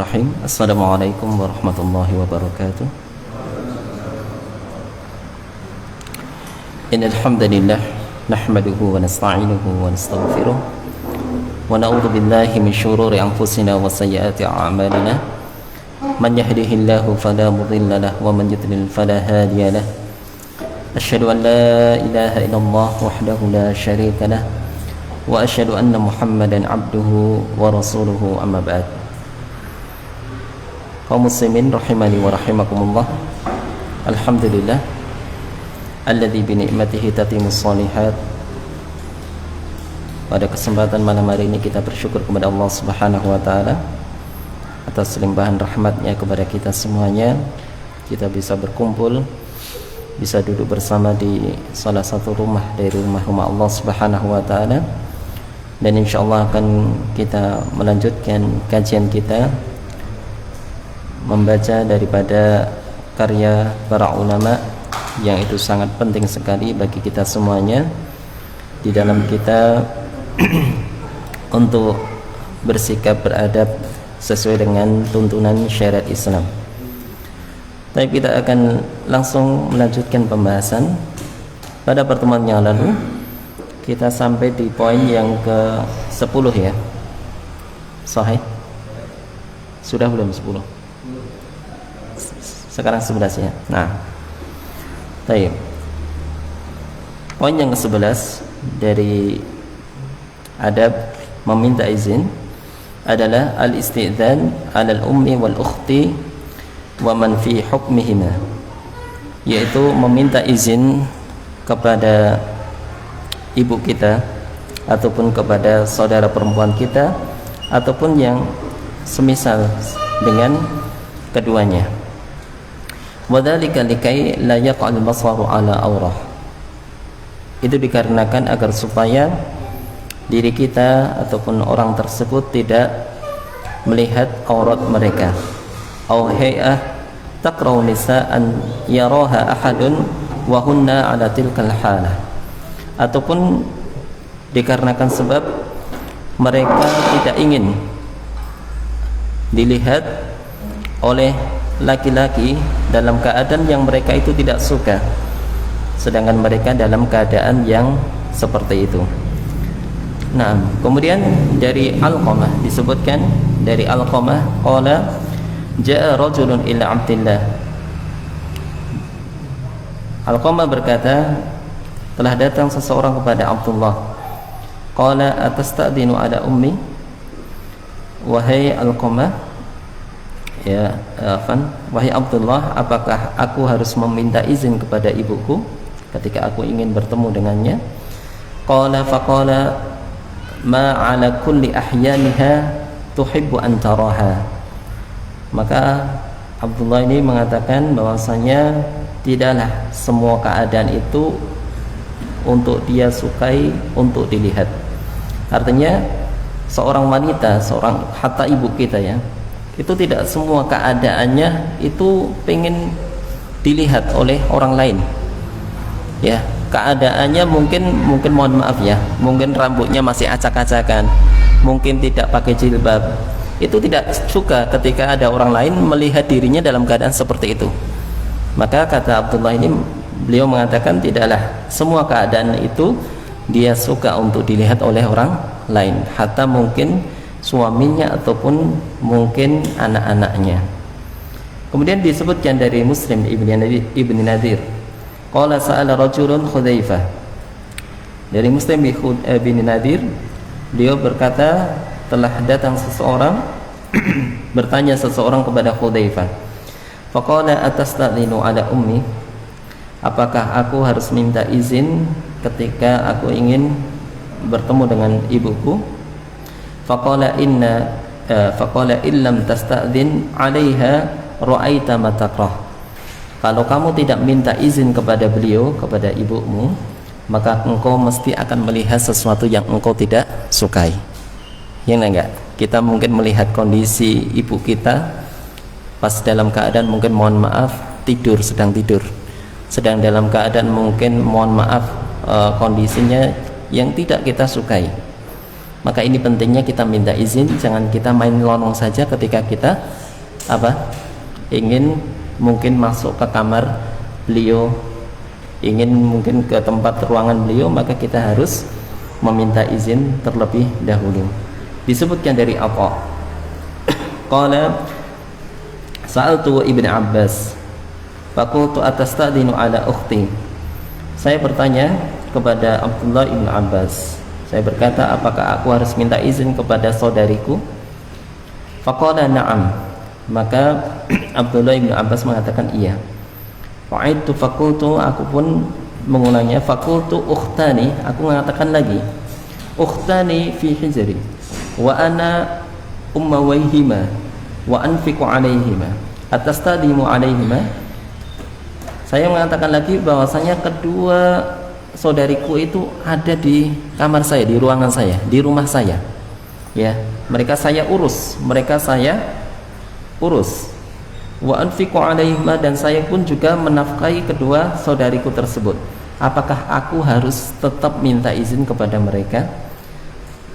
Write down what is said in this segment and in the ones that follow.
Bismillahirrahmanirrahim. Assalamualaikum warahmatullahi wabarakatuh. Innal hamdalillah nahmaduhu wa nasta'inuhu wa nastaghfiruh wa na'udzu billahi min shururi anfusina wa sayyiati a'malina. Man yahdihillahu fala mudilla lahu wa man yudlil fala hadiya lahu. Asyhadu an la ilaha illallah wahdahu la syarika lahu wa asyhadu anna Muhammadan abduhu wa rasuluhu, amma ba'd. Kaum muslimin rahimani wa rahimakumullah. Alhamdulillah alladzi bi ni'matihi tatimmus shalihat. Pada kesempatan malam hari ini kita bersyukur kepada Allah Subhanahu wa taala atas limpahan rahmatnya kepada kita semuanya. Kita bisa berkumpul, bisa duduk bersama di salah satu rumah dari rumah-rumah Allah Subhanahu wa taala, dan insyaallah akan kita melanjutkan kajian kita membaca daripada karya para ulama yang itu sangat penting sekali bagi kita semuanya di dalam kita untuk bersikap beradab sesuai dengan tuntunan syariat Islam. Tapi kita akan langsung melanjutkan pembahasan. Pada pertemuan yang lalu kita sampai di poin yang ke-10 ya. Sahih? Sudah belum 10? Sekarang 11 ya. Nah, baik. Poin yang ke-11 dari adab meminta izin adalah al-istidzan 'alal ummi wal ukhti wa man fi hukmihima, yaitu meminta izin kepada ibu kita ataupun kepada saudara perempuan kita ataupun yang semisal dengan keduanya. Wadzalika likai la yaqa'al basaru ala aurah. Itu dikarenakan agar supaya diri kita ataupun orang tersebut tidak melihat aurat mereka. Au hay'ah taqra'u nisa'an yaraha ahadun wa hunna 'ala tilkal halah. Ataupun dikarenakan sebab mereka tidak ingin dilihat oleh laki-laki dalam keadaan yang mereka itu tidak suka, sedangkan mereka dalam keadaan yang seperti itu. Nah, kemudian dari Alqamah disebutkan, dari Alqamah qala jaa rajulun ila Abdillah. Alqamah berkata, telah datang seseorang kepada Abdullah. Qala atasta'dinu ala ummi? Wahai Alqamah, ya wahai Abdullah, apakah aku harus meminta izin kepada ibuku ketika aku ingin bertemu dengannya? Qala faqala ma 'ala kulli ahyaniha tuhibbu an taraha. Maka Abdullah ini mengatakan bahwasanya tidaklah semua keadaan itu untuk dia sukai untuk dilihat. Artinya seorang wanita, seorang hatta ibu kita ya, itu tidak semua keadaannya itu pengen dilihat oleh orang lain ya. Keadaannya mungkin mohon maaf ya, mungkin rambutnya masih acak-acakan, mungkin tidak pakai jilbab, itu tidak suka ketika ada orang lain melihat dirinya dalam keadaan seperti itu. Maka kata Abdullah ini, beliau mengatakan tidaklah semua keadaan itu dia suka untuk dilihat oleh orang lain, hatta mungkin suaminya ataupun mungkin anak-anaknya. Kemudian disebutkan dari Muslim Ibn Nadir, qala sa'ala rajulun Hudzaifah. Dari Muslim Ibn Nadir, beliau berkata, telah datang seseorang bertanya seseorang kepada Hudzaifah. Faqala atasta'dinu ala ummi? Apakah aku harus minta izin ketika aku ingin bertemu dengan ibuku? Faqala illam tasta'dzin 'alaiha ra'aita ma takrah. Kalau kamu tidak minta izin kepada beliau, kepada ibumu, maka engkau mesti akan melihat sesuatu yang engkau tidak sukai. Ya enggak? Kita mungkin melihat kondisi ibu kita pas dalam keadaan mungkin mohon maaf sedang tidur, sedang dalam keadaan mungkin mohon maaf kondisinya yang tidak kita sukai. Maka ini pentingnya kita minta izin, jangan kita main lonong saja ketika kita ingin mungkin masuk ke kamar beliau, ingin mungkin ke tempat ruangan beliau, maka kita harus meminta izin terlebih dahulu. Disebutkan dari Atha, qala sa'altu Ibn Abbas faqultu atastadinu ala ukhti. Saya bertanya kepada Abdullah Ibn Abbas, saya berkata, apakah aku harus minta izin kepada saudariku? Faqala na'am. Maka Abdullah Ibn Abbas mengatakan iya. Fa'idtu faqultu, aku pun mengulangnya, faqultu ukhtani, aku mengatakan lagi, ukhtani fi hijri wa ana ummawayhima wa anfiqu alaihima atastadimu alaihima. Saya mengatakan lagi bahwasanya kedua saudariku itu ada di kamar saya, di ruangan saya, di rumah saya. Ya, mereka saya urus. Wa anfiqu alaihima, dan saya pun juga menafkahi kedua saudariku tersebut. Apakah aku harus tetap minta izin kepada mereka?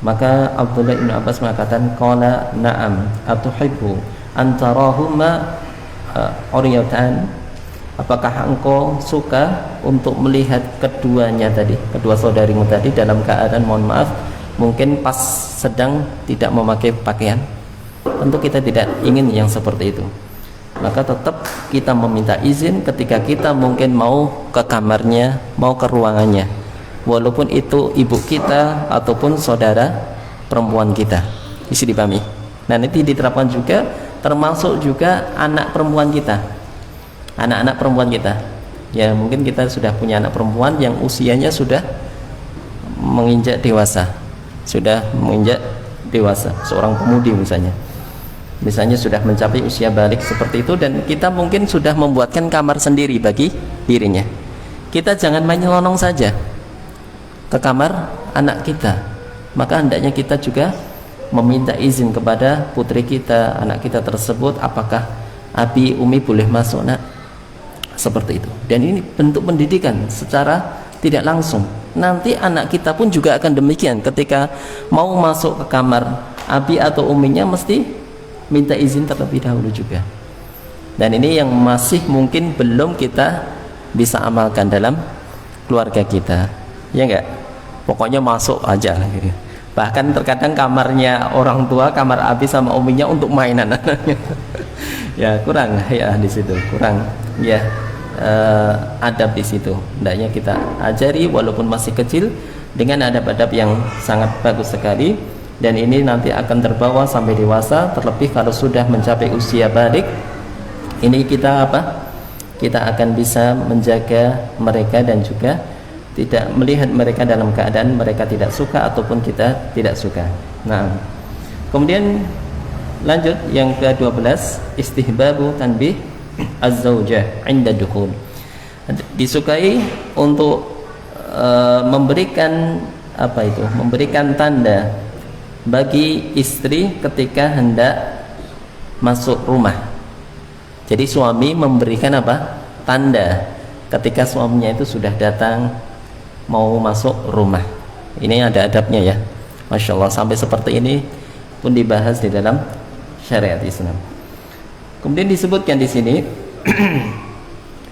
Maka Abdullah bin Abbas mengatakan, qala na'am atuhibbu an tarahuma uriyatan. Apakah engkau suka untuk melihat keduanya tadi, kedua saudarimu tadi dalam keadaan, mohon maaf, mungkin pas sedang tidak memakai pakaian? Tentu kita tidak ingin yang seperti itu. Maka tetap kita meminta izin ketika kita mungkin mau ke kamarnya, mau ke ruangannya, walaupun itu ibu kita ataupun saudara perempuan kita. Isi dipahami. Nah, nanti diterapkan juga, termasuk juga anak perempuan kita, anak-anak perempuan kita. Ya, mungkin kita sudah punya anak perempuan yang usianya sudah menginjak dewasa, seorang pemudi misalnya sudah mencapai usia balik seperti itu, dan kita mungkin sudah membuatkan kamar sendiri bagi dirinya. Kita jangan main nyelonong saja ke kamar anak kita, maka hendaknya kita juga meminta izin kepada putri kita, anak kita tersebut, apakah Abi, Umi boleh masuk nak? Seperti itu. Dan ini bentuk pendidikan secara tidak langsung. Nanti anak kita pun juga akan demikian, ketika mau masuk ke kamar Abi atau Uminya mesti minta izin terlebih dahulu juga. Dan ini yang masih mungkin belum kita bisa amalkan dalam keluarga kita, ya enggak? Pokoknya masuk aja gitu. Bahkan terkadang kamarnya orang tua, kamar Abi sama Uminya untuk mainan. Ya kurang ya di situ, kurang ya adab di situ. Hendaknya kita ajari walaupun masih kecil dengan adab-adab yang sangat bagus sekali, dan ini nanti akan terbawa sampai dewasa. Terlebih kalau sudah mencapai usia balik, ini kita kita akan bisa menjaga mereka dan juga tidak melihat mereka dalam keadaan mereka tidak suka ataupun kita tidak suka. Nah, kemudian lanjut yang ke-12, istihbabu tanbih az-zaujah 'inda dukhul. Disukai untuk memberikan memberikan tanda bagi istri ketika hendak masuk rumah. Jadi suami memberikan tanda ketika suaminya itu sudah datang mau masuk rumah. Ini ada adabnya ya, Masya Allah. Sampai seperti ini pun dibahas di dalam syariat Islam. Kemudian disebutkan di sini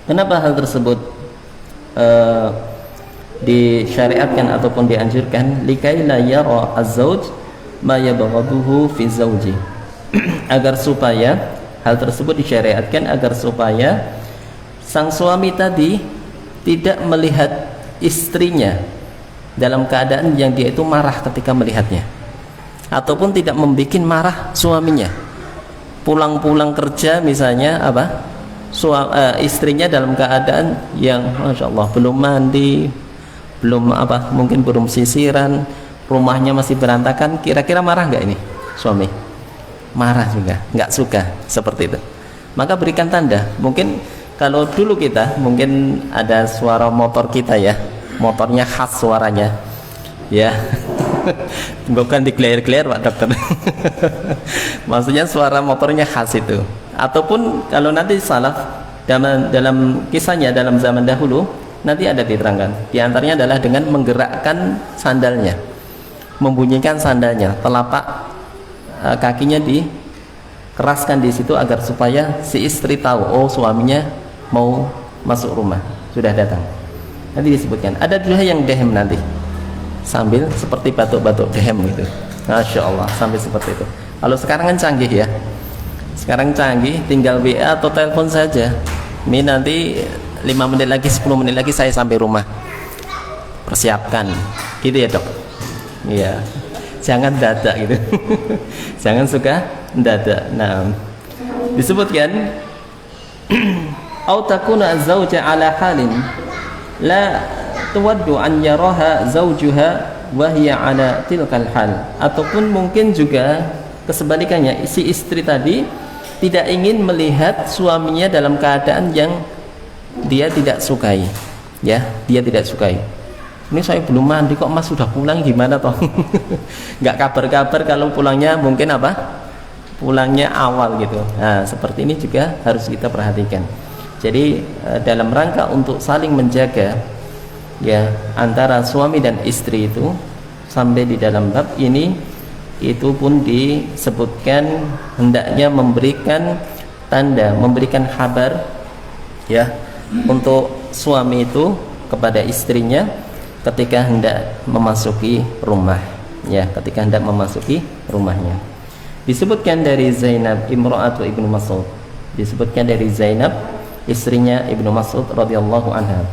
kenapa hal tersebut disyariatkan ataupun dianjurkan, likai la yara az-zauj ma yabghaduhu fi zawji. Agar supaya hal tersebut disyariatkan agar supaya sang suami tadi tidak melihat istrinya dalam keadaan yang dia itu marah ketika melihatnya, ataupun tidak membuat marah suaminya. Pulang-pulang kerja misalnya istrinya dalam keadaan yang Masya Allah belum mandi, belum mungkin belum sisiran, rumahnya masih berantakan. Kira-kira marah nggak ini suami? Marah juga, nggak suka seperti itu. Maka berikan tanda. Mungkin kalau dulu kita mungkin ada suara motor kita ya, motornya khas suaranya ya. Bukan digeler-geler Pak Dokter. Maksudnya suara motornya khas itu. Ataupun kalau nanti salaf dalam kisahnya dalam zaman dahulu nanti ada diterangkan. Di antaranya adalah dengan menggerakkan sandalnya. membunyikan sandalnya, telapak kakinya dikeraskan di situ agar supaya si istri tahu, oh suaminya mau masuk rumah, sudah datang. Nanti disebutkan. Ada juga yang dehem nanti, sambil seperti batuk-batuk dehem gitu. Masya Allah, sambil seperti itu. Kalau sekarang kan canggih ya. Sekarang canggih, tinggal WA atau telepon saja. Ini nanti 5 menit lagi, 10 menit lagi saya sampai rumah. Persiapkan. Gitu ya, Dok. Iya. Jangan dadak gitu. Jangan suka dadak. Nah, disebutkan au takuna az-zawja ala halin la tuwaddu an yaraha zawjuha wa hiya ala tilkal hal. Ataupun mungkin juga kesebalikannya, si istri tadi tidak ingin melihat suaminya dalam keadaan yang dia tidak sukai, ya, dia tidak sukai. Ini saya belum mandi kok Mas sudah pulang, gimana toh? Nggak kabar-kabar kalau pulangnya mungkin apa? Pulangnya awal gitu. Nah, seperti ini juga harus kita perhatikan. Jadi dalam rangka untuk saling menjaga ya antara suami dan istri itu, sampai di dalam bab ini itu pun disebutkan hendaknya memberikan tanda, memberikan kabar ya untuk suami itu kepada istrinya ketika hendak memasuki rumah, ya, ketika hendak memasuki rumahnya. Disebutkan dari Zainab imra'atu Ibnu Mas'ud, disebutkan dari Zainab istrinya Ibnu Mas'ud radhiyallahu anha.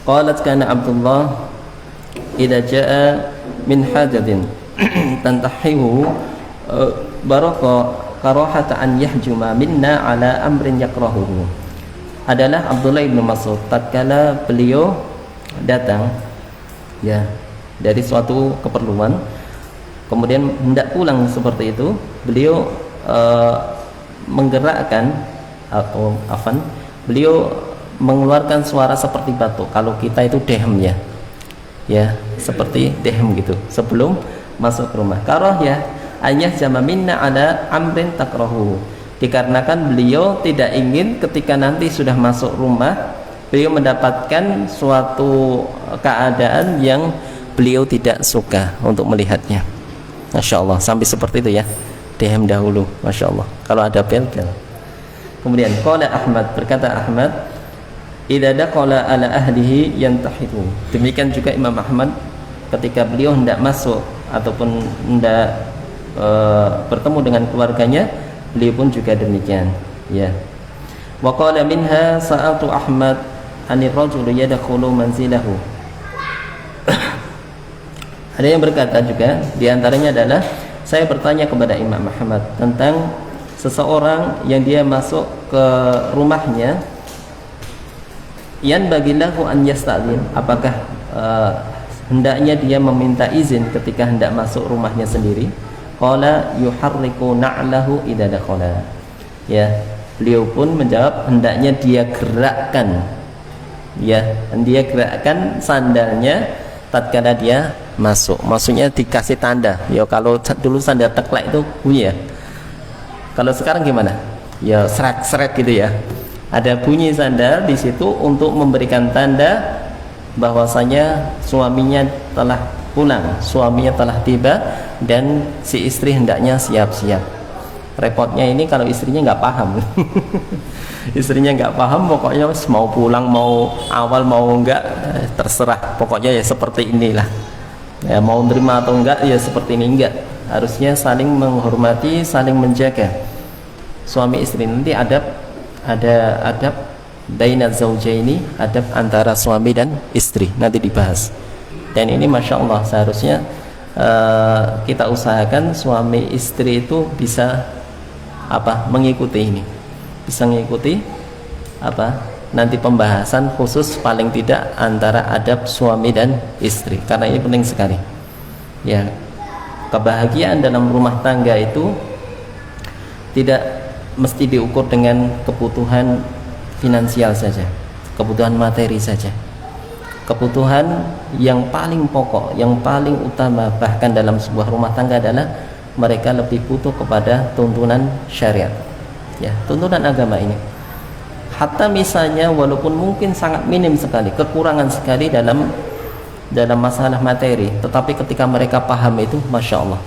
Qalat kana Abdullah idza jaa min hajatin tantahihu baraka karahata an yahjuma minna ala amrin yakrahuhu. Adalah Abdullah ibnu Mas'ud tatkala beliau datang ya dari suatu keperluan, kemudian hendak pulang seperti itu, beliau menggerakkan atau beliau mengeluarkan suara seperti batuk. Kalau kita itu dehem ya seperti dehem gitu sebelum masuk ke rumah. Karah ya ayah jama minna ada amrin takrahu, dikarenakan beliau tidak ingin ketika nanti sudah masuk rumah beliau mendapatkan suatu keadaan yang beliau tidak suka untuk melihatnya. Masya Allah, sampai seperti itu ya, dehem dahulu. Masya Allah, kalau ada bel. Kemudian qala Ahmad, berkata Ahmad, idza daqala ala ahlihi yantahitu. Demikian juga Imam Ahmad ketika beliau hendak masuk ataupun hendak bertemu dengan keluarganya, beliau pun juga demikian ya. Wa qala minha sa'altu Ahmad anir rajul yadkhulu manzilahu. Ada yang berkata juga, diantaranya adalah saya bertanya kepada Imam Ahmad tentang seseorang yang dia masuk ke rumahnya, yan bagilahu an yasta'zin, apakah hendaknya dia meminta izin ketika hendak masuk rumahnya sendiri. Qala yuharriku na'lahu idza dakhala. Ya, beliau pun menjawab hendaknya dia gerakkan, ya, dia gerakkan sandalnya tatkala dia masuk. Maksudnya dikasih tanda. Ya kalau dulu sandal teklek itu bunyi ya. Kalau sekarang gimana? Ya seret-seret gitu ya. Ada bunyi sandal di situ untuk memberikan tanda bahwasanya suaminya telah pulang, suaminya telah tiba dan si istri hendaknya siap-siap. Repotnya ini kalau istrinya nggak paham. Istrinya nggak paham, pokoknya mau pulang, mau awal mau enggak terserah, pokoknya ya seperti inilah ya, mau terima atau enggak ya seperti ini. Enggak, harusnya saling menghormati, saling menjaga suami istri. Nanti ada adab bainaz zaujaini, adab antara suami dan istri nanti dibahas. Dan ini Masya Allah seharusnya kita usahakan suami istri itu bisa mengikuti ini, bisa mengikuti nanti pembahasan khusus paling tidak antara adab suami dan istri, karena ini penting sekali ya. Kebahagiaan dalam rumah tangga itu tidak mesti diukur dengan kebutuhan finansial saja, kebutuhan materi saja. Kebutuhan yang paling pokok, yang paling utama bahkan dalam sebuah rumah tangga adalah mereka lebih butuh kepada tuntunan syariat ya, tuntunan agama ini. Hatta misalnya walaupun mungkin sangat minim sekali, kekurangan sekali dalam dalam masalah materi, tetapi ketika mereka paham itu, masya Allah,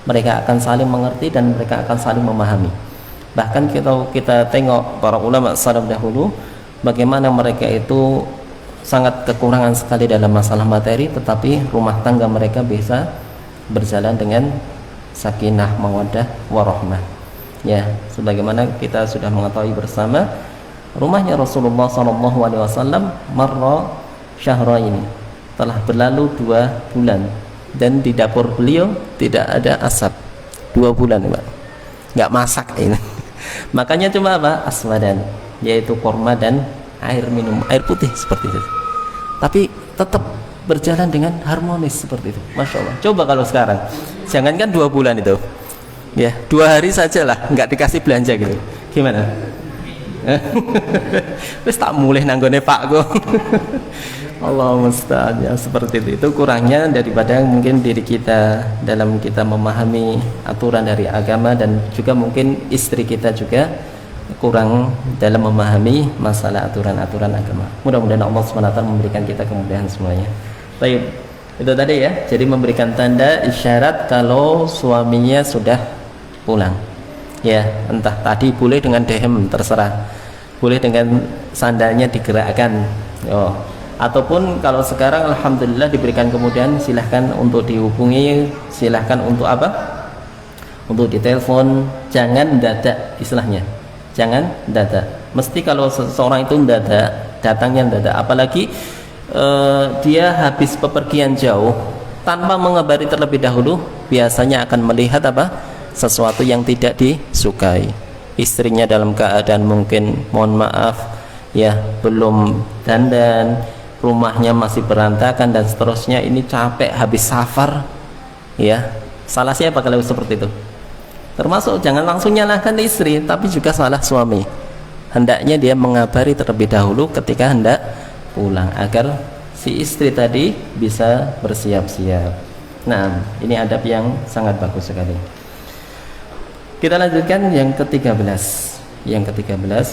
mereka akan saling mengerti dan mereka akan saling memahami. Bahkan kita tengok para ulama salaf dahulu, bagaimana mereka itu sangat kekurangan sekali dalam masalah materi, tetapi rumah tangga mereka bisa berjalan dengan sakinah, mawaddah, warahmah. Ya, sebagaimana kita sudah mengetahui bersama, rumahnya Rasulullah SAW marra syahraini, telah berlalu 2 bulan, dan di dapur beliau tidak ada asap 2 bulan, Pak. Nggak masak ini. Makanya cuma apa? Aswadan, yaitu korma dan air minum, air putih seperti itu. Tapi tetap berjalan dengan harmonis seperti itu. Masya Allah. Coba kalau sekarang, jangankan 2 bulan itu, ya 2 hari sajalah nggak dikasih belanja gitu. Gimana? Terus tak mulai nanggone Pak kok. Allah musta'an, ya seperti itu. Itu kurangnya daripada mungkin diri kita dalam kita memahami aturan dari agama, dan juga mungkin istri kita juga kurang dalam memahami masalah aturan-aturan agama. Mudah-mudahan Allah SWT memberikan kita kemudahan semuanya. Baik, itu tadi ya. Jadi memberikan tanda isyarat kalau suaminya sudah pulang. Ya, entah tadi boleh dengan dehem, terserah. Boleh dengan sandalnya digerakkan. Oh. Ataupun kalau sekarang alhamdulillah diberikan kemudahan, silahkan untuk dihubungi, silahkan untuk apa? Untuk ditelepon, jangan dadak istilahnya. Jangan dadak. Mesti kalau seseorang itu dadak, datangnya dadak, apalagi dia habis bepergian jauh tanpa mengabari terlebih dahulu, biasanya akan melihat apa? Sesuatu yang tidak disukai. Istrinya dalam keadaan mungkin mohon maaf ya belum dandan, rumahnya masih berantakan dan seterusnya, ini capek habis safar ya. Salah siapa kalau seperti itu? Termasuk jangan langsung nyalahkan istri, tapi juga salah suami. Hendaknya dia mengabari terlebih dahulu ketika hendak pulang, agar si istri tadi bisa bersiap-siap. Nah, ini adab yang sangat bagus sekali. Kita lanjutkan yang ke-13. Yang ke-13,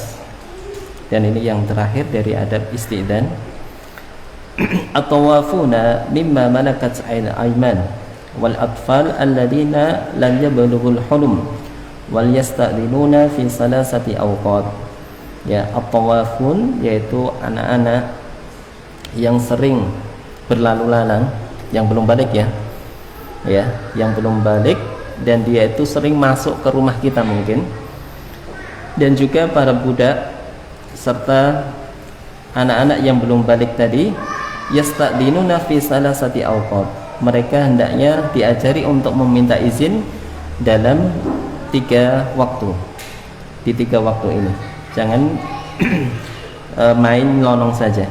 dan ini yang terakhir dari adab isti'dzan. At-tawafuna mimma malakat ayman wal atfal alladziina lam yablughul hulum wal yasta'dinuna fi salasati awqat. Ya, at-tawafun yaitu anak-anak yang sering berlalu lalang, yang belum balik ya. Ya, yang belum balik, dan dia itu sering masuk ke rumah kita mungkin, dan juga para budak serta anak-anak yang belum balik tadi, yasta'dinuna fi salasati awqat, mereka hendaknya diajari untuk meminta izin dalam 3 waktu. Di 3 waktu ini jangan main lonong saja.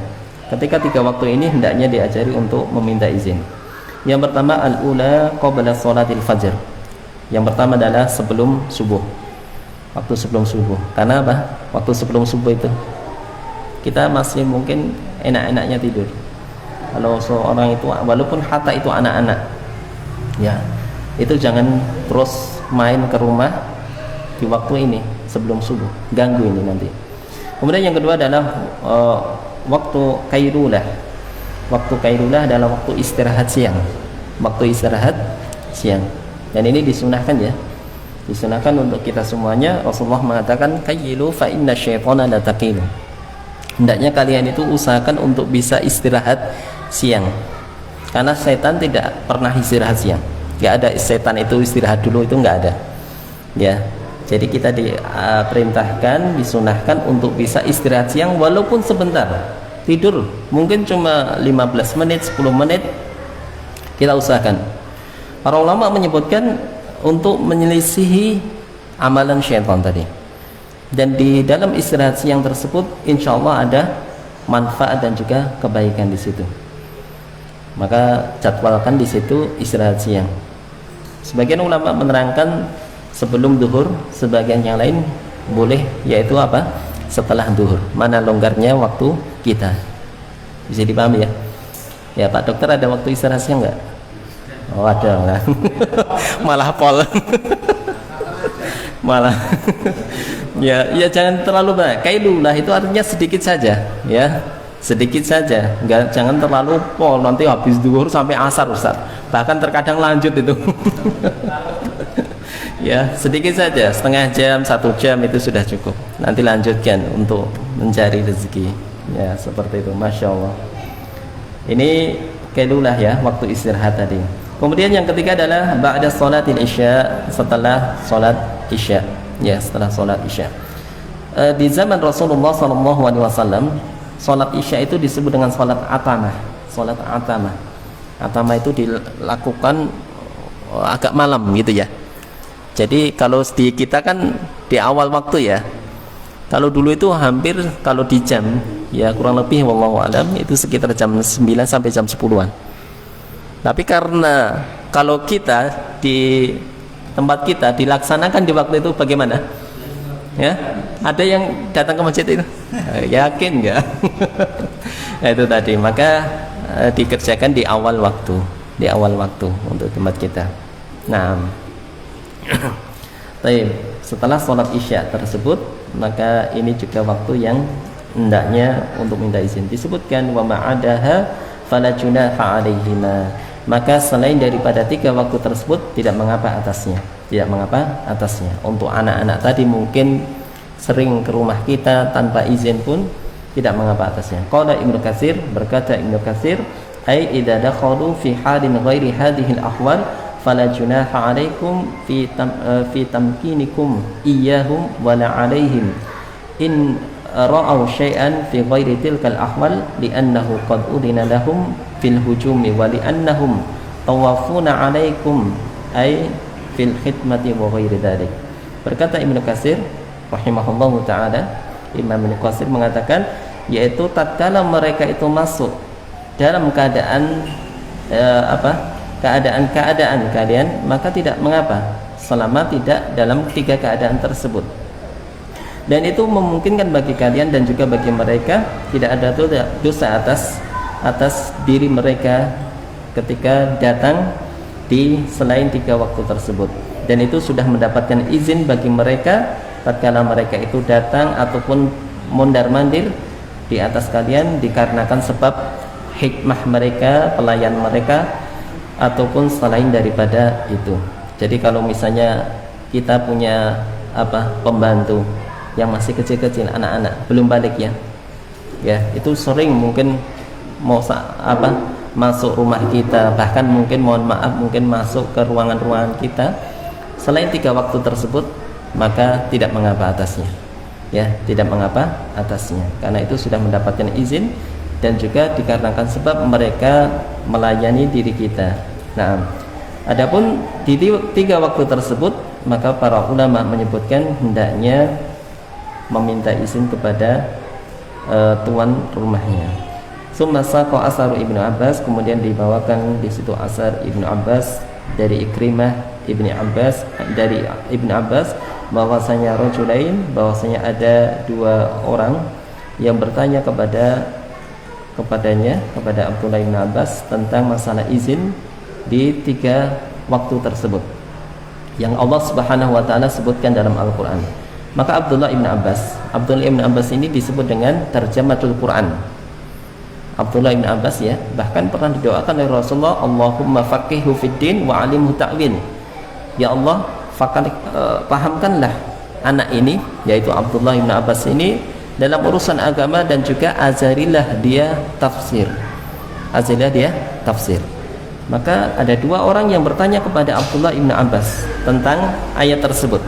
Ketika 3 waktu ini hendaknya diajari untuk meminta izin. Yang pertama, al-ula qabla sholatil fajr. Yang pertama adalah sebelum subuh, waktu sebelum subuh. Karena apa? Waktu sebelum subuh itu kita masih mungkin enak-enaknya tidur. Kalau seorang itu, walaupun hatta itu anak-anak ya, itu jangan terus main ke rumah di waktu ini sebelum subuh, ganggu ini nanti. Kemudian yang kedua adalah waktu kailulah. Waktu kailulah adalah waktu istirahat siang. Waktu istirahat siang. Dan ini disunahkan ya. Disunahkan untuk kita semuanya. Rasulullah mengatakan kailu fa inna syaitana la taqilu. Hendaknya kalian itu usahakan untuk bisa istirahat siang. Karena setan tidak pernah istirahat siang. Enggak ada setan itu istirahat dulu, itu enggak ada. Ya. Jadi kita diperintahkan, disunahkan untuk bisa istirahat siang walaupun sebentar. Tidur mungkin cuma 15 menit, 10 menit, kita usahakan. Para ulama menyebutkan untuk menyelisihi amalan syaitan tadi. Dan di dalam istirahat siang tersebut insya Allah ada manfaat dan juga kebaikan di situ. Maka jadwalkan di situ istirahat siang. Sebagian ulama menerangkan sebelum duhur, sebagian yang lain boleh yaitu apa? Setelah duhur. Mana longgarnya waktu kita? Bisa dipahami ya? Ya Pak Dokter, ada waktu istirahat siang enggak? Oh ada lah. Malah pol. Malah. Ya jangan terlalu banyak. Kailulah itu artinya sedikit saja ya. sedikit saja, jangan terlalu pol nanti habis zuhur sampai asar Ustaz, bahkan terkadang lanjut itu. Ya sedikit saja, setengah jam, 1 jam itu sudah cukup, nanti lanjutkan untuk mencari rezeki ya, seperti itu. Masya Allah, ini kelulah ya waktu istirahat tadi. Kemudian yang ketiga adalah ba'da sholatil isya, setelah sholat isya ya, setelah sholat isya. Di zaman Rasulullah SAW, sholat isya itu disebut dengan sholat atamah. Sholat atamah, atamah itu dilakukan agak malam gitu ya. Jadi kalau di kita kan di awal waktu ya. Kalau dulu itu hampir kalau di jam ya kurang lebih wallahu alam itu sekitar jam 9 sampai jam 10-an. Tapi karena kalau kita di tempat kita dilaksanakan di waktu itu bagaimana? Ya, ada yang datang ke masjid itu? Yakin nggak? Nah, itu tadi, maka dikerjakan di awal waktu, untuk tempat kita. Nah, setelah sholat isya tersebut, maka ini juga waktu yang hendaknya untuk minta izin. Disebutkan wa ma'adaha fala junaha 'alaihima. Maka selain daripada 3 waktu tersebut tidak mengapa atasnya. Untuk anak-anak tadi mungkin sering ke rumah kita tanpa izin pun tidak mengapa atasnya. Qala Ibnu Katsir, berkata Ibnu Katsir, ai idza dakhalu fi halin ghairi hadhihi al-ahwal fala junaha 'alaikum fi tamkinikum iyyahum wala 'alaihim in ra'aw syai'an fi ghairi tilkal ahwal li'annahu qad udina lahum fil hujumi wa li'annahum tawafuna 'alaikum ay fil khidmati wa ghairi dzalik. Berkata Ibnu Katsir rahimahullahu taala, Imam Ibnu Katsir mengatakan yaitu tatkala mereka itu masuk dalam keadaan keadaan kalian, maka tidak mengapa selama tidak dalam 3 keadaan tersebut. Dan itu memungkinkan bagi kalian dan juga bagi mereka tidak ada dosa atas diri mereka ketika datang di selain 3 waktu tersebut. Dan itu sudah mendapatkan izin bagi mereka tatkala mereka itu datang ataupun mondar-mandir di atas kalian dikarenakan sebab hikmah mereka, pelayan mereka ataupun selain daripada itu. Jadi kalau misalnya kita punya pembantu yang masih kecil-kecil, anak-anak belum balik ya, itu sering mungkin mau masuk rumah kita, bahkan mungkin mohon maaf mungkin masuk ke ruangan-ruangan kita selain 3 waktu tersebut, maka tidak mengapa atasnya, tidak mengapa atasnya, karena itu sudah mendapatkan izin dan juga dikarenakan sebab mereka melayani diri kita. Nah, adapun di 3 waktu tersebut, maka para ulama menyebutkan hendaknya meminta izin kepada tuan rumahnya. Summa saqa asar Ibnu Abbas, kemudian dibawakan di situ asar Ibnu Abbas dari Ikrimah Ibnu Abbas, dari Ibnu Abbas bahwasanya bahwasanya ada 2 orang yang bertanya kepada Abdullah bin Abbas tentang masalah izin di 3 waktu tersebut yang Allah Subhanahu wa taala sebutkan dalam Al-Qur'an. Maka Abdullah bin Abbas ini disebut dengan tarjamatul Quran. Abdullah bin Abbas bahkan pernah didoakan oleh Rasulullah, Allahumma faqihhu fid din wa 'alimhu ta'wil. Ya Allah, pahamkanlah anak ini, yaitu Abdullah bin Abbas ini dalam urusan agama, dan juga ajarilah dia tafsir. Maka ada 2 orang yang bertanya kepada Abdullah bin Abbas tentang ayat tersebut.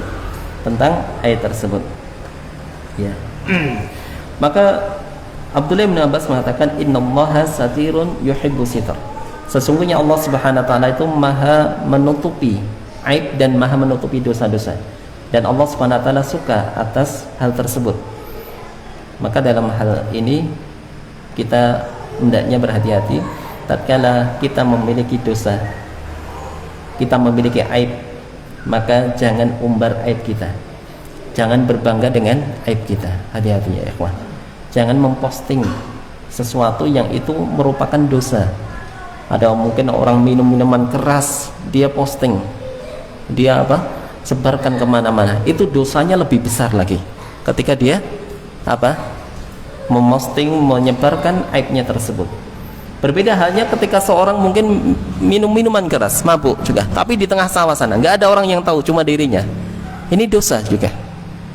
Maka Abdullah bin Abbas mengatakan, innallaha satirun yuhibbu sitr. Sesungguhnya Allah Subhanahu wa taala itu maha menutupi aib dan maha menutupi dosa-dosa, dan Allah Subhanahu wa taala suka atas hal tersebut. Maka dalam hal ini kita hendaknya berhati-hati tatkala kita memiliki dosa, kita memiliki aib, maka jangan umbar aib kita, jangan berbangga dengan aib kita. Hati-hati ya ikhwan, jangan memposting sesuatu yang itu merupakan dosa. Ada mungkin orang minum minuman keras, dia posting, dia sebarkan kemana-mana, itu dosanya lebih besar lagi ketika dia memosting, menyebarkan aibnya tersebut. Berbeda halnya ketika seorang mungkin minum minuman keras, mabuk juga, tapi di tengah sawah sana nggak ada orang yang tahu, cuma dirinya. Ini dosa juga,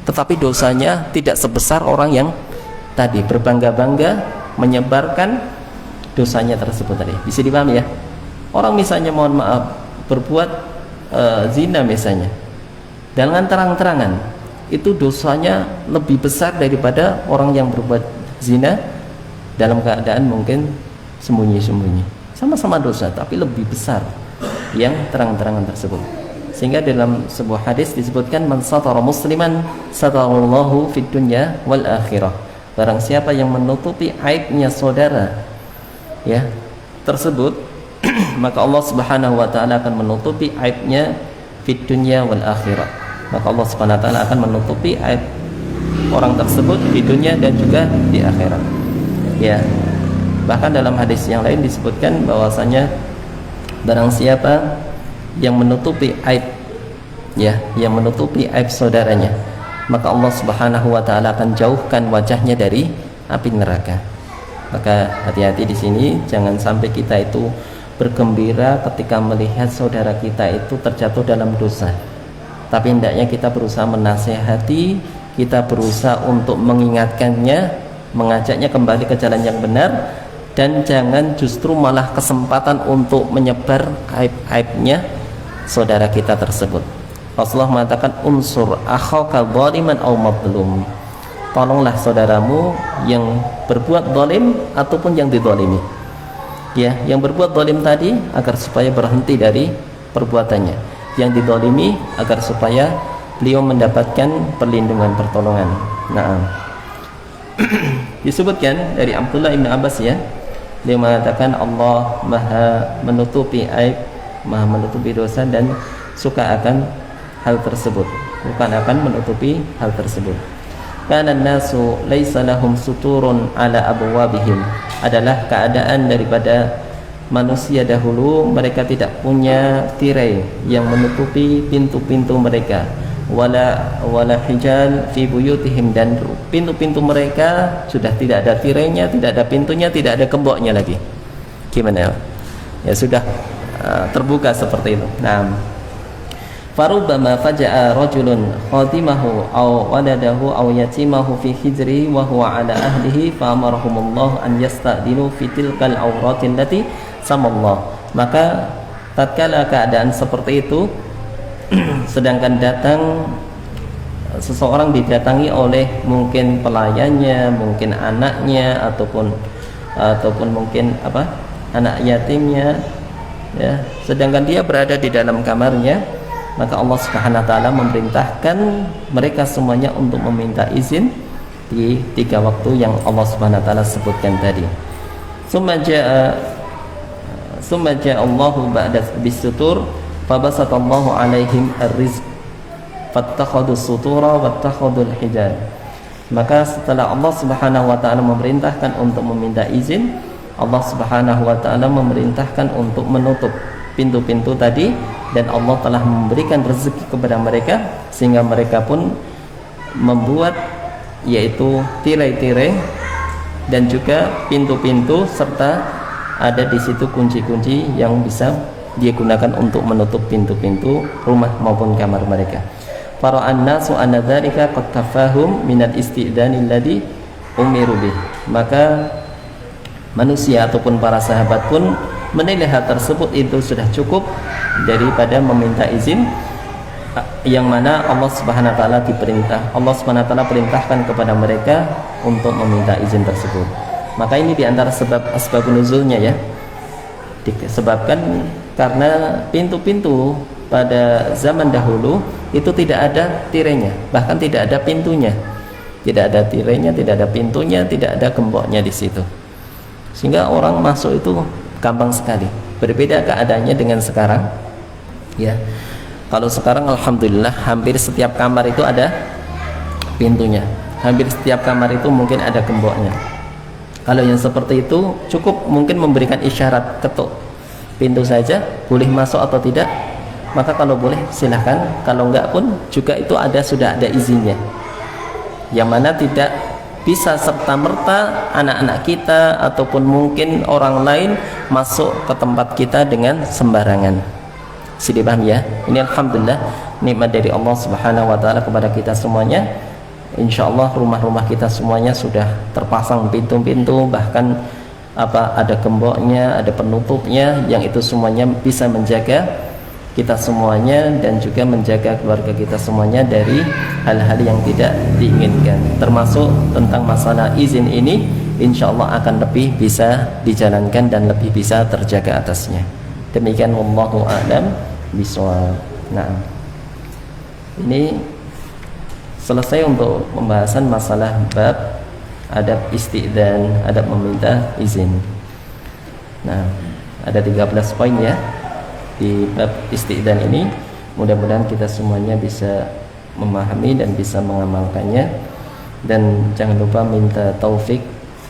tetapi dosanya tidak sebesar orang yang tadi berbangga-bangga menyebarkan dosanya tersebut tadi. Bisa dipahami ya? Orang misalnya mohon maaf berbuat zina misalnya dengan terang-terangan, itu dosanya lebih besar daripada orang yang berbuat zina dalam keadaan mungkin sembunyi-sembunyi. Sama-sama dosa, tapi lebih besar yang terang-terangan tersebut. Sehingga dalam sebuah hadis disebutkan, man satara musliman satarallahu fid dunya wal akhirah. Barang siapa yang menutupi aibnya saudara ya tersebut, maka Allah Subhanahu wa taala akan menutupi aibnya fid dunya wal akhirah. Maka Allah Subhanahu wa taala akan menutupi aib orang tersebut di dunia dan juga di akhirat. Ya. Bahkan dalam hadis yang lain disebutkan bahwasanya barang siapa yang menutupi aib ya, yang menutupi aib saudaranya, maka Allah Subhanahu wa taala akan jauhkan wajahnya dari api neraka. Maka hati-hati di sini, jangan sampai kita itu bergembira ketika melihat saudara kita itu terjatuh dalam dosa. Tapi hendaknya kita berusaha menasehati, kita berusaha untuk mengingatkannya, mengajaknya kembali ke jalan yang benar, dan jangan justru malah kesempatan untuk menyebar aib-aibnya saudara kita tersebut. Rasulullah mengatakan, unsur akhaka zaliman aw madlum. Tolonglah saudaramu yang berbuat zalim ataupun yang dizalimi. Ya, yang berbuat zalim tadi agar supaya berhenti dari perbuatannya, yang dizalimi agar supaya beliau mendapatkan perlindungan, pertolongan. Nah, disebutkan dari Abdullah bin Abbas ya, dia mengatakan Allah maha menutupi aib, maha menutupi dosa dan suka akan hal tersebut, bukan akan menutupi hal tersebut. Kana nasu laisa lahum suturun ala abwabihim, adalah keadaan daripada manusia dahulu, mereka tidak punya tirai yang menutupi pintu-pintu mereka, wala hijal fi buyutihim, dan pintu-pintu mereka sudah tidak ada tirainya, tidak ada pintunya, tidak ada gemboknya lagi. Gimana ya, sudah terbuka seperti itu. Nah, farubbama faja'a rajulun khadimahu aw waladahu aw yatimahu fi hijri wa huwa ala ahlihi fa amarahumullah an yasta'dinu fi tilkal awratin lati samallah. Maka tatkala keadaan seperti itu sedangkan datang seseorang, didatangi oleh mungkin pelayannya, mungkin anaknya, ataupun mungkin anak yatimnya ya, sedangkan dia berada di dalam kamarnya, maka Allah Subhanahu wa taala memerintahkan mereka semuanya untuk meminta izin di 3 waktu yang Allah Subhanahu wa taala sebutkan tadi. Summa ja'a Allahu ba'da bisutur fabasatallahu alaihim ar-rizq fattakhadus sutura wattakhadul hijab. Maka setelah Allah Subhanahu wa taala memerintahkan untuk meminta izin, Allah Subhanahu wa taala memerintahkan untuk menutup pintu-pintu tadi, dan Allah telah memberikan rezeki kepada mereka sehingga mereka pun membuat yaitu tirai-tirai dan juga pintu-pintu, serta ada di situ kunci-kunci yang bisa dia gunakan untuk menutup pintu-pintu rumah maupun kamar mereka. Para annasu anna dzalika qad kafahum minal istidani alladhi umiru bih. Maka manusia ataupun para sahabat pun menilai hal tersebut itu sudah cukup daripada meminta izin, yang mana Allah Subhanahu wa taala perintahkan kepada mereka untuk meminta izin tersebut. Maka ini diantara sebab nuzulnya ya, disebabkan karena pintu-pintu pada zaman dahulu itu tidak ada tirainya, bahkan tidak ada pintunya, tidak ada tirainya, tidak ada pintunya, tidak ada gemboknya di situ, sehingga orang masuk itu gampang sekali. Berbeda keadaannya dengan sekarang ya. Kalau sekarang alhamdulillah hampir setiap kamar itu ada pintunya, hampir setiap kamar itu mungkin ada gemboknya. Kalau yang seperti itu cukup mungkin memberikan isyarat ketuk pintu saja, boleh masuk atau tidak. Maka kalau boleh silahkan, kalau enggak pun juga itu sudah ada izinnya, yang mana tidak bisa serta-merta anak-anak kita ataupun mungkin orang lain masuk ke tempat kita dengan sembarangan. Sudah paham ya? Ini alhamdulillah nikmat dari Allah Subhanahu wa taala kepada kita semuanya. Insyaallah rumah-rumah kita semuanya sudah terpasang pintu-pintu, bahkan ada gemboknya, ada penutupnya, yang itu semuanya bisa menjaga kita semuanya dan juga menjaga keluarga kita semuanya dari hal-hal yang tidak diinginkan. Termasuk tentang masalah izin ini, insyaallah akan lebih bisa dijalankan dan lebih bisa terjaga atasnya. Demikian wallahu a'lam bishawab. Nah, ini selesai untuk pembahasan masalah bab adab isti'dzan, adab meminta izin. Nah, ada 13 poin ya di bab isti'dzan ini. Mudah-mudahan kita semuanya bisa memahami dan bisa mengamalkannya, dan jangan lupa minta taufik,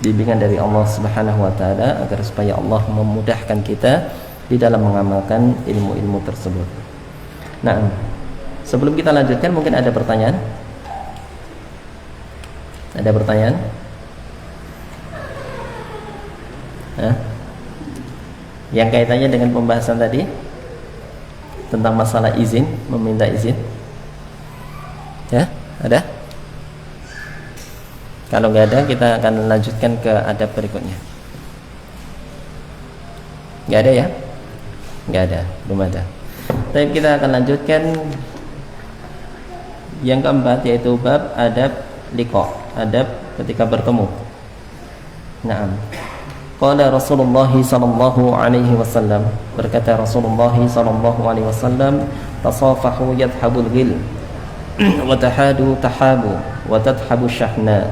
bimbingan dari Allah Subhanahu wa taala agar supaya Allah memudahkan kita di dalam mengamalkan ilmu-ilmu tersebut. Nah, sebelum kita lanjutkan mungkin ada pertanyaan? Ada pertanyaan? Yang kaitannya dengan pembahasan tadi tentang masalah izin, meminta izin, ya ada? Kalau nggak ada, kita akan lanjutkan ke adab berikutnya. Nggak ada ya? Nggak ada, belum ada. Tapi kita akan lanjutkan yang keempat, yaitu bab adab liqa, adab ketika bertemu. Naam. Qala Rasulullah sallallahu alaihi wasallam, berkata Rasulullah sallallahu alaihi wasallam, tasafahu yadhhabul ghil wa tahadu tahabu wa tadhhabu syahna.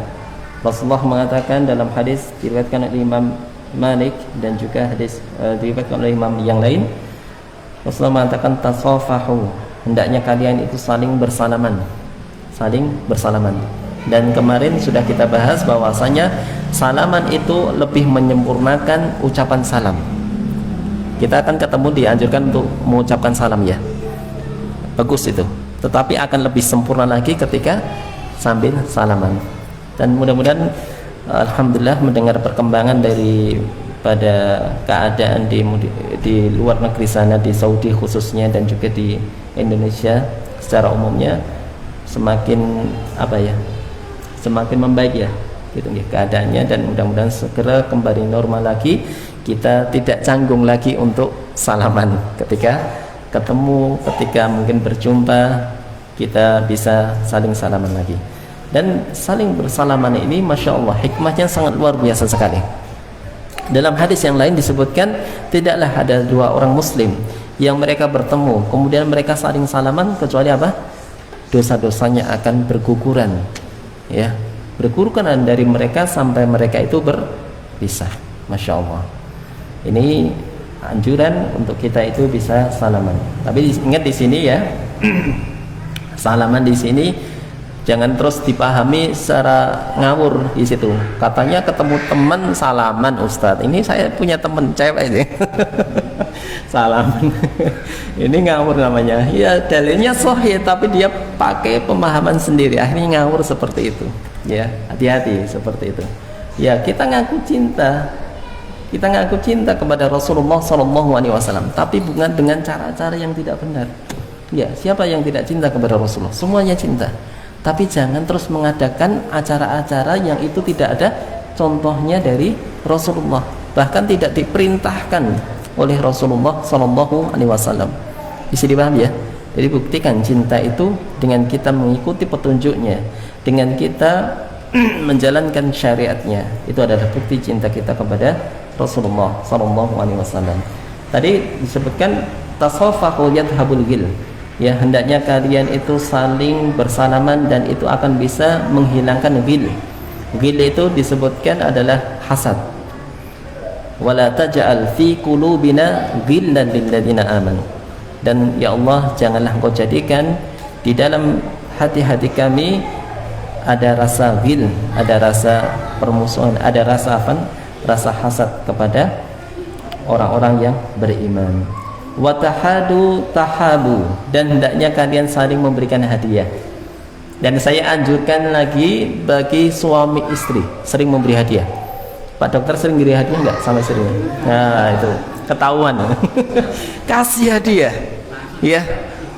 Rasulullah mengatakan dalam hadis diriwayatkan oleh Imam Malik dan juga hadis diriwayatkan oleh imam yang lain, Rasulullah mengatakan tasafahu, hendaknya kalian itu saling bersalaman, saling bersalaman. Dan kemarin sudah kita bahas bahwasanya salaman itu lebih menyempurnakan ucapan salam. Kita akan ketemu dianjurkan untuk mengucapkan salam ya, bagus itu, tetapi akan lebih sempurna lagi ketika sambil salaman. Dan mudah-mudahan alhamdulillah mendengar perkembangan daripada keadaan di luar negeri sana, di Saudi khususnya dan juga di Indonesia secara umumnya, semakin semakin membaik ya gitu ya keadaannya, dan mudah-mudahan segera kembali normal lagi. Kita tidak canggung lagi untuk salaman ketika ketemu, ketika mungkin berjumpa, kita bisa saling salaman lagi. Dan saling bersalaman ini Masya Allah hikmahnya sangat luar biasa sekali. Dalam hadis yang lain disebutkan, tidaklah ada dua orang muslim yang mereka bertemu kemudian mereka saling salaman kecuali apa? Dosa-dosanya akan berguguran ya, berguguran dari mereka sampai mereka itu berpisah. Masya Allah, ini anjuran untuk kita itu bisa salaman. Tapi ingat di sini ya, salaman di sini jangan terus dipahami secara ngawur di situ. Katanya ketemu teman salaman, Ustadz. Ini saya punya teman cewek sih. Salaman. Ini ngawur namanya. Ya dalilnya sahih tapi dia pakai pemahaman sendiri. Akhirnya ngawur seperti itu. Ya, hati-hati seperti itu. Ya, kita ngaku cinta. Kita ngaku cinta kepada Rasulullah SAW, tapi bukan dengan cara-cara yang tidak benar. Ya, siapa yang tidak cinta kepada Rasulullah? Semuanya cinta. Tapi jangan terus mengadakan acara-acara yang itu tidak ada contohnya dari Rasulullah, bahkan tidak diperintahkan oleh Rasulullah SAW. Bisa dipaham ya? Jadi buktikan cinta itu dengan kita mengikuti petunjuknya, dengan kita menjalankan syariatnya. Itu adalah bukti cinta kita kepada Rasulullah SAW. Tadi disebutkan tasafahu yadhhabul ghil. Ya, hendaknya kalian itu saling bersalaman dan itu akan bisa menghilangkan ghil. Ghil itu disebutkan adalah hasad. Wala taj'al fi qulubina ghillan lil ladzina amanu. Dan ya Allah, janganlah Engkau jadikan di dalam hati-hati kami ada rasa ghil, ada rasa permusuhan, ada rasa rasa hasad kepada orang-orang yang beriman. Wa tahadu tahabu, dan hendaknya kalian saling memberikan hadiah. Dan saya anjurkan lagi bagi suami istri sering memberi hadiah. Pak dokter sering beri hadiah nggak sama istrinya? Nah itu ketahuan. Kasih hadiah, ya.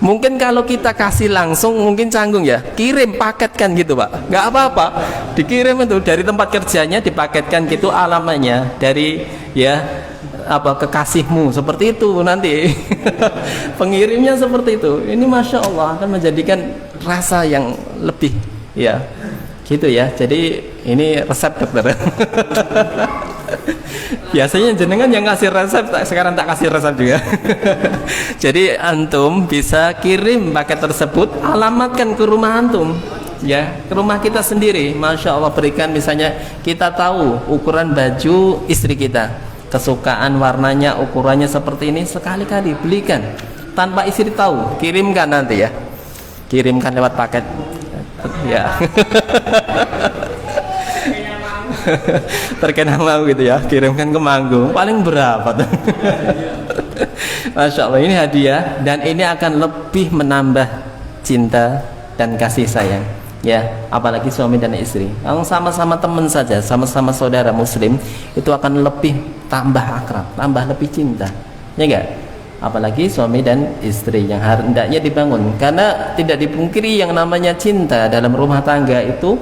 Mungkin kalau kita kasih langsung mungkin canggung ya. Kirim paketkan gitu Pak, nggak apa-apa. Dikirim itu dari tempat kerjanya, dipaketkan gitu alamatnya dari ya apa kekasihmu seperti itu nanti. Pengirimnya seperti itu. Ini masya Allah akan menjadikan rasa yang lebih ya gitu ya. Jadi ini resep dokter. Biasanya jenengan yang ngasih resep, sekarang tak kasih resep juga. Jadi antum bisa kirim paket tersebut, alamatkan ke rumah antum ya, ke rumah kita sendiri. Masya Allah, berikan misalnya kita tahu ukuran baju istri kita, kesukaan warnanya, ukurannya seperti ini, sekali-kali belikan tanpa istri tahu, kirimkan nanti ya, kirimkan lewat paket ya. Terkena mau gitu ya, kirimkan ke Manggung, paling berapa tuh? Masya Allah, ini hadiah dan ini akan lebih menambah cinta dan kasih sayang ya, apalagi suami dan istri. Kalau sama-sama teman saja, sama-sama saudara muslim, itu akan lebih tambah akrab, tambah lebih cinta ya enggak? Apalagi suami dan istri yang hendaknya dibangun, karena tidak dipungkiri yang namanya cinta dalam rumah tangga itu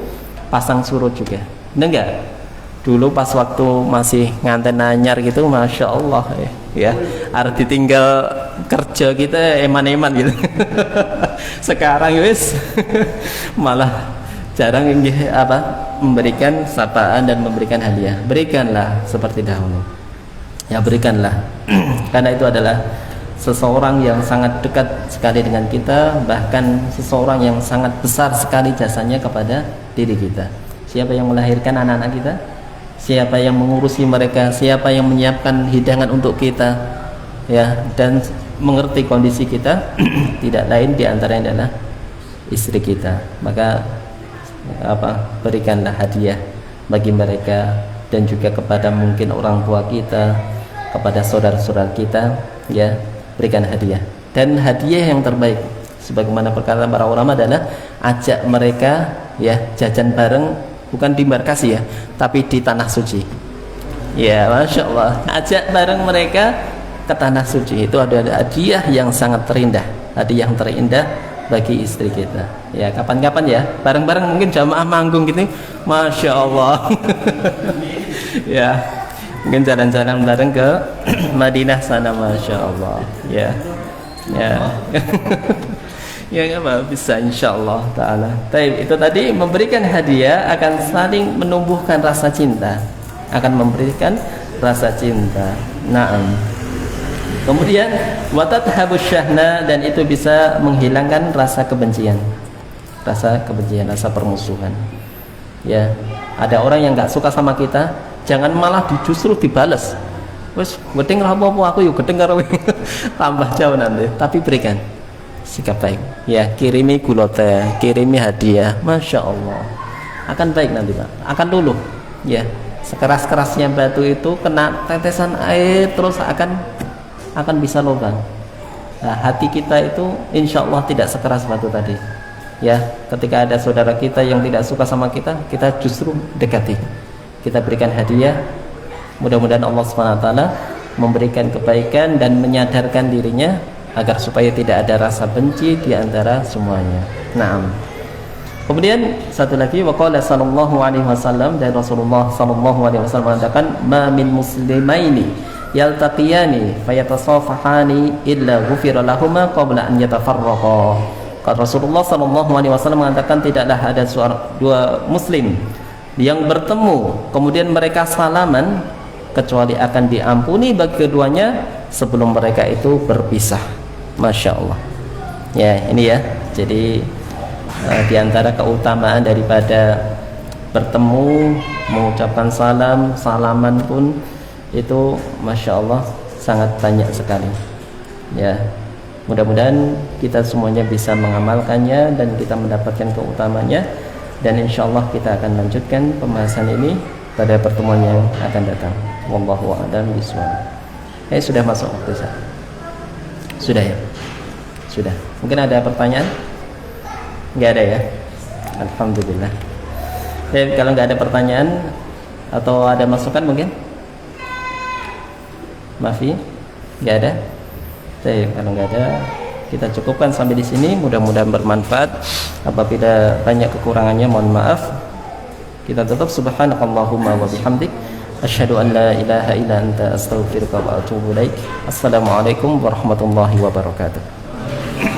pasang surut juga, enggak? Dulu pas waktu masih nganten anyar gitu, masya Allah ya, harus ditinggal kerja kita eman-eman gitu. Sekarang wis malah jarang memberikan sapaan dan memberikan hadiah. Berikanlah seperti dahulu ya, berikanlah. Karena itu adalah seseorang yang sangat dekat sekali dengan kita, bahkan seseorang yang sangat besar sekali jasanya kepada diri kita. Siapa yang melahirkan anak-anak kita? Siapa yang mengurusi mereka? Siapa yang menyiapkan hidangan untuk kita ya, dan mengerti kondisi kita? Tidak lain diantaranya adalah istri kita. Maka berikanlah hadiah bagi mereka, dan juga kepada mungkin orang tua kita, kepada saudara-saudara kita ya, berikan hadiah. Dan hadiah yang terbaik sebagaimana perkataan para ulama adalah ajak mereka ya jajan bareng, bukan di markasi ya, tapi di tanah suci ya. Masya Allah, ajak bareng mereka ke tanah suci, itu ada hadiah yang sangat terindah, hadiah yang terindah bagi istri kita ya. Kapan-kapan ya, bareng-bareng mungkin jamaah manggung gitu, Masya Allah. Ya, mungkin jalan-jalan bareng ke Madinah sana, Masya Allah ya. Ya. Ya nggak apa, bisa insyaallah taala. Baik, itu tadi memberikan hadiah akan saling menumbuhkan rasa cinta, akan memberikan rasa cinta. Naam. Kemudian watathabus syahna, dan itu bisa menghilangkan rasa kebencian, rasa permusuhan. Ya, ada orang yang nggak suka sama kita, jangan malah justru dibalas. Wes, gedeng apa-apa aku yuk gedeng karo tambah jauh nanti. Tapi berikan sikap baik ya, kirimi gulote, kirimi hadiah, masya Allah akan baik nanti Pak, akan luluh ya. Sekeras-kerasnya batu itu kena tetesan air terus akan bisa lubang. Nah, hati kita itu insya Allah tidak sekeras batu tadi ya. Ketika ada saudara kita yang tidak suka sama kita, kita justru dekati, kita berikan hadiah. Mudah-mudahan Allah SWT memberikan kebaikan dan menyadarkan dirinya agar supaya tidak ada rasa benci di antara semuanya. Naam. Kemudian satu lagi, waqala sallallahu alaihi wasallam, dan Rasulullah sallallahu alaihi wasallam mengatakan, ma min muslimaini yaltaqiyani fayatasafahani illa ghufira lahumma qabla an yatafarraqa. Kata Rasulullah sallallahu alaihi wasallam mengatakan, tidaklah ada dua muslim yang bertemu kemudian mereka salaman kecuali akan diampuni bagi keduanya sebelum mereka itu berpisah. Masya Allah ya, ini ya. Jadi diantara keutamaan daripada bertemu, mengucapkan salaman pun itu Masya Allah sangat banyak sekali ya. Mudah-mudahan kita semuanya bisa mengamalkannya dan kita mendapatkan keutamanya, dan insya Allah kita akan lanjutkan pembahasan ini pada pertemuan yang akan datang. Wallahu a'lam bishawab. Sudah masuk waktu saya. Sudah ya? Sudah. Mungkin ada pertanyaan? Enggak ada ya? Alhamdulillah. Kalau nggak ada pertanyaan atau ada masukan mungkin? Maafi, nggak ada. Kalau nggak ada, kita cukupkan sampai di sini. Mudah-mudahan bermanfaat. Apabila banyak kekurangannya, mohon maaf. Kita tutup. Subhanakallahumma wa bihamdik, asyhadu an la ilaha illa anta, astaghfiruka wa atubu ilaik. Assalamualaikum warahmatullahi wabarakatuh.